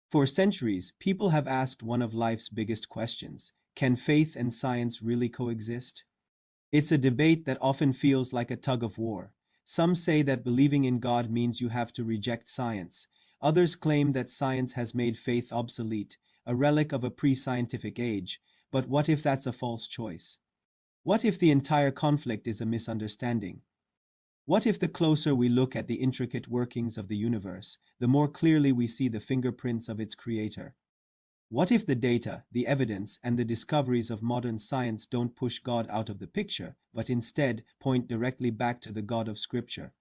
For centuries, people have asked one of life's biggest questions: can faith and science really coexist? It's a debate that often feels like a tug of war. Some say that believing in God means you have to reject science. Others claim that science has made faith obsolete, a relic of a pre-scientific age. But what if that's a false choice? What if the entire conflict is a misunderstanding? What if the closer we look at the intricate workings of the universe, the more clearly we see the fingerprints of its creator? What if the data, the evidence, and the discoveries of modern science don't push God out of the picture, but instead point directly back to the God of Scripture?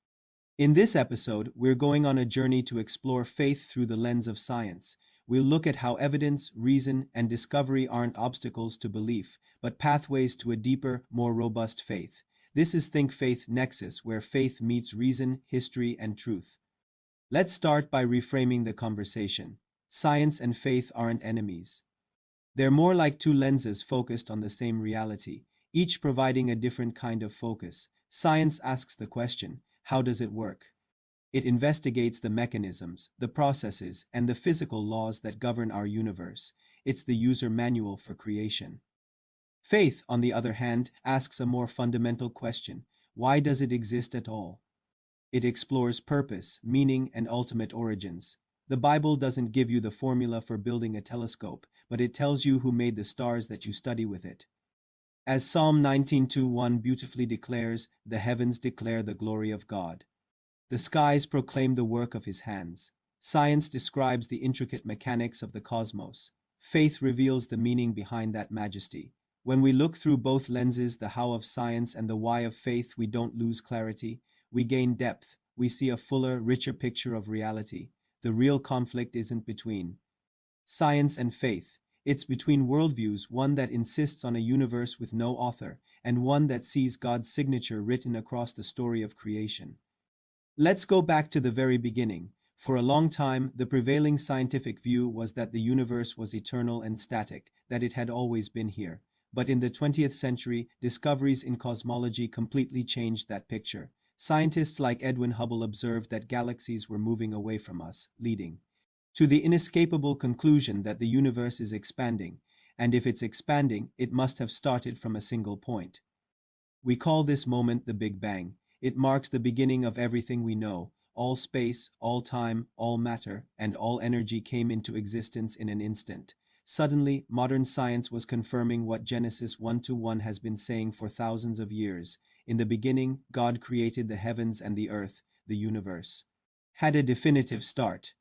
In this episode, we're going on a journey to explore faith through the lens of science. We'll look at how evidence, reason, and discovery aren't obstacles to belief, but pathways to a deeper, more robust faith. This is ThinkFaith Nexus, where faith meets reason, history, and truth. Let's start by reframing the conversation. Science and faith aren't enemies. They're more like two lenses focused on the same reality, each providing a different kind of focus. Science asks the question, how does it work? It investigates the mechanisms, the processes, and the physical laws that govern our universe. It's the user manual for creation. Faith, on the other hand, asks a more fundamental question: why does it exist at all? It explores purpose, meaning, and ultimate origins. The Bible doesn't give you the formula for building a telescope, but it tells you who made the stars that you study with it. As Psalm 19:1 beautifully declares, the heavens declare the glory of God. The skies proclaim the work of his hands. Science describes the intricate mechanics of the cosmos. Faith reveals the meaning behind that majesty. When we look through both lenses, the how of science and the why of faith, we don't lose clarity. We gain depth. We see a fuller, richer picture of reality. The real conflict isn't between science and faith. It's between worldviews, one that insists on a universe with no author, and one that sees God's signature written across the story of creation. Let's go back to the very beginning. For a long time, the prevailing scientific view was that the universe was eternal and static, that it had always been here. But in the 20th century, discoveries in cosmology completely changed that picture. Scientists like Edwin Hubble observed that galaxies were moving away from us, leading to the inescapable conclusion that the universe is expanding, and if it's expanding, it must have started from a single point. We call this moment the Big Bang. It marks the beginning of everything we know. All space, all time, all matter, and all energy came into existence in an instant. Suddenly, modern science was confirming what Genesis 1:1 has been saying for thousands of years. In the beginning, God created the heavens and the earth, the universe had a definitive start.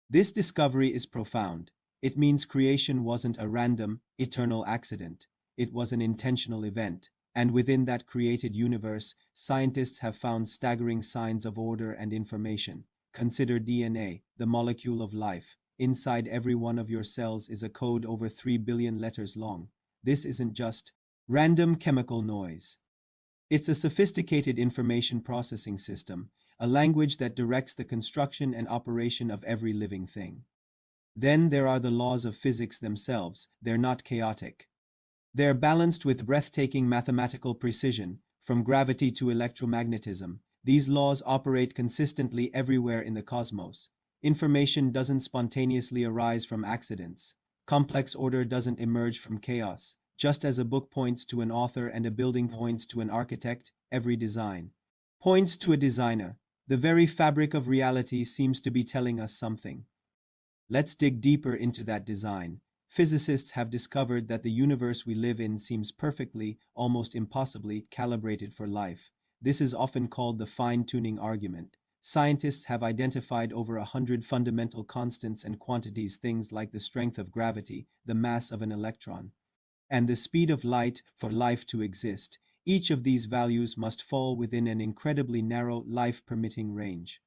This discovery is profound. It means creation wasn't a random, eternal accident. It was an intentional event. And within that created universe, scientists have found staggering signs of order and information. Consider DNA, the molecule of life. Inside every one of your cells is a code over 3 billion letters long. This isn't just random chemical noise. It's a sophisticated information processing system, a language that directs the construction and operation of every living thing. Then there are the laws of physics themselves. They're not chaotic. They're balanced with breathtaking mathematical precision, from gravity to electromagnetism. These laws operate consistently everywhere in the cosmos. Information doesn't spontaneously arise from accidents. Complex order doesn't emerge from chaos. Just as a book points to an author and a building points to an architect, every design points to a designer. The very fabric of reality seems to be telling us something. Let's dig deeper into that design. Physicists have discovered that the universe we live in seems perfectly, almost impossibly, calibrated for life. This is often called the fine-tuning argument. Scientists have identified over 100 fundamental constants and quantities, things like the strength of gravity, the mass of an electron, and the speed of light, for life to exist. Each of these values must fall within an incredibly narrow, life-permitting range.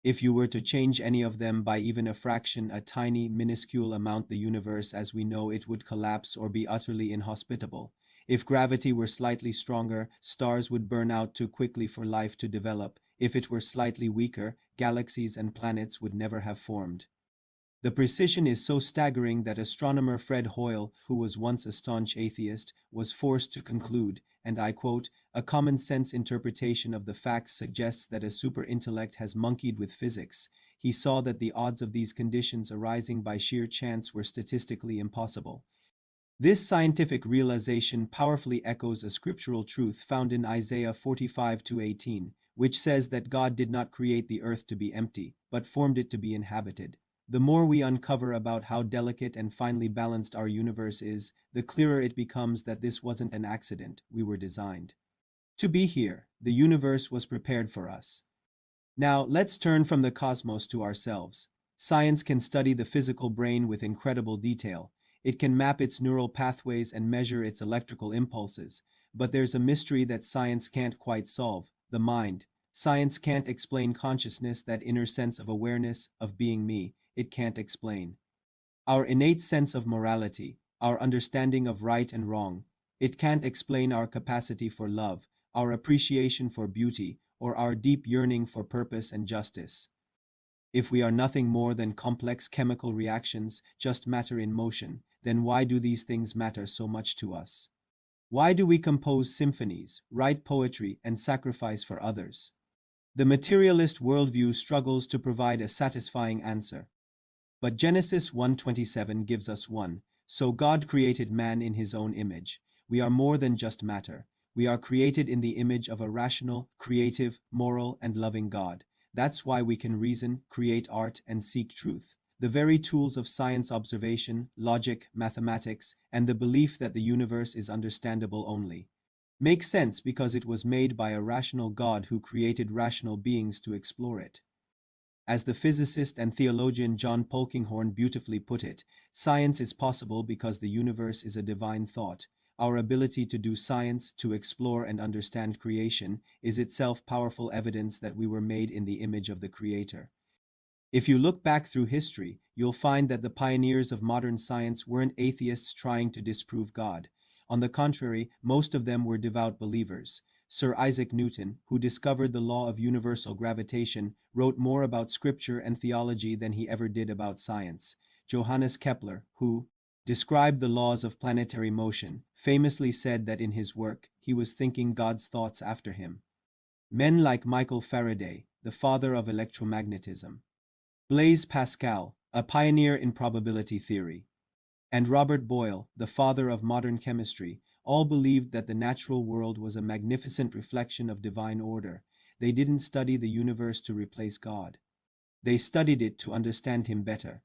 If you were to change any of them by even a fraction, a tiny, minuscule amount, the universe as we know it would collapse or be utterly inhospitable. If gravity were slightly stronger, stars would burn out too quickly for life to develop. If it were slightly weaker, galaxies and planets would never have formed. The precision is so staggering that astronomer Fred Hoyle, who was once a staunch atheist, was forced to conclude, and I quote, "A common-sense interpretation of the facts suggests that a super-intellect has monkeyed with physics." he saw that the odds of these conditions arising by sheer chance were statistically impossible. This scientific realization powerfully echoes a scriptural truth found in Isaiah 45:18, which says that God did not create the earth to be empty, but formed it to be inhabited. The more we uncover about how delicate and finely balanced our universe is, the clearer it becomes that this wasn't an accident. We were designed to be here. The universe was prepared for us. Now, let's turn from the cosmos to ourselves. Science can study the physical brain with incredible detail. It can map its neural pathways and measure its electrical impulses. But there's a mystery that science can't quite solve: the mind. Science can't explain consciousness, that inner sense of awareness, of being me. It can't explain our innate sense of morality, our understanding of right and wrong. It can't explain our capacity for love, our appreciation for beauty, or our deep yearning for purpose and justice. If we are nothing more than complex chemical reactions, just matter in motion, then why do these things matter so much to us? Why do we compose symphonies, write poetry, and sacrifice for others? The materialist worldview struggles to provide a satisfying answer. But Genesis 1:27 gives us one. So God created man in his own image. We are more than just matter. We are created in the image of a rational, creative, moral, and loving God. That's why we can reason, create art, and seek truth. The very tools of science: observation, logic, mathematics, and the belief that the universe is understandable only make sense because it was made by a rational God who created rational beings to explore it. As the physicist and theologian John Polkinghorne beautifully put it, science is possible because the universe is a divine thought. Our ability to do science, to explore and understand creation, is itself powerful evidence that we were made in the image of the Creator. If you look back through history, you'll find that the pioneers of modern science weren't atheists trying to disprove God. On the contrary, most of them were devout believers. Sir Isaac Newton, who discovered the law of universal gravitation, wrote more about scripture and theology than he ever did about science. Johannes Kepler, who described the laws of planetary motion, famously said that in his work, he was thinking God's thoughts after him. Men like Michael Faraday, the father of electromagnetism, Blaise Pascal, a pioneer in probability theory, and Robert Boyle, the father of modern chemistry, all believed that the natural world was a magnificent reflection of divine order. They didn't study the universe to replace God. They studied it to understand him better.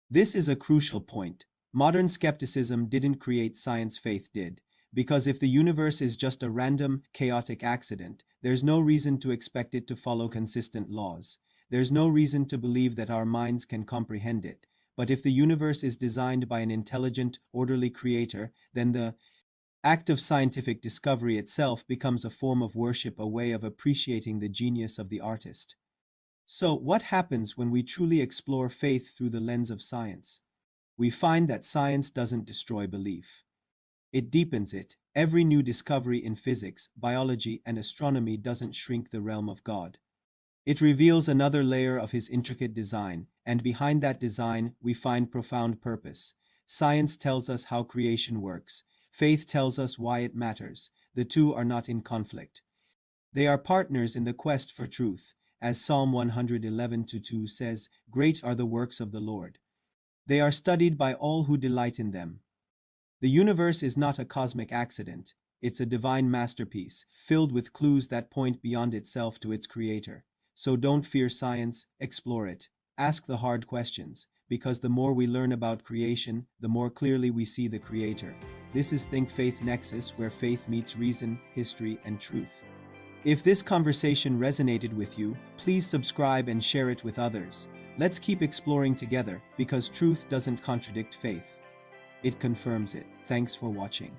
This is a crucial point. Modern skepticism didn't create science, faith did. Because if the universe is just a random, chaotic accident, there's no reason to expect it to follow consistent laws. There's no reason to believe that our minds can comprehend it. But if the universe is designed by an intelligent, orderly creator, then the act of scientific discovery itself becomes a form of worship, a way of appreciating the genius of the artist. So, what happens when we truly explore faith through the lens of science? We find that science doesn't destroy belief. It deepens it. Every new discovery in physics, biology, and astronomy doesn't shrink the realm of God. It reveals another layer of his intricate design, and behind that design, we find profound purpose. Science tells us how creation works. Faith tells us why it matters. The two are not in conflict. They are partners in the quest for truth. As Psalm 111:2 says, "Great are the works of the Lord. They are studied by all who delight in them." The universe is not a cosmic accident. It's a divine masterpiece, filled with clues that point beyond itself to its creator. So don't fear science, explore it. Ask the hard questions, because the more we learn about creation, the more clearly we see the Creator. This is ThinkFaith Nexus, where faith meets reason, history, and truth. If this conversation resonated with you, please subscribe and share it with others. Let's keep exploring together, because truth doesn't contradict faith. It confirms it. Thanks for watching.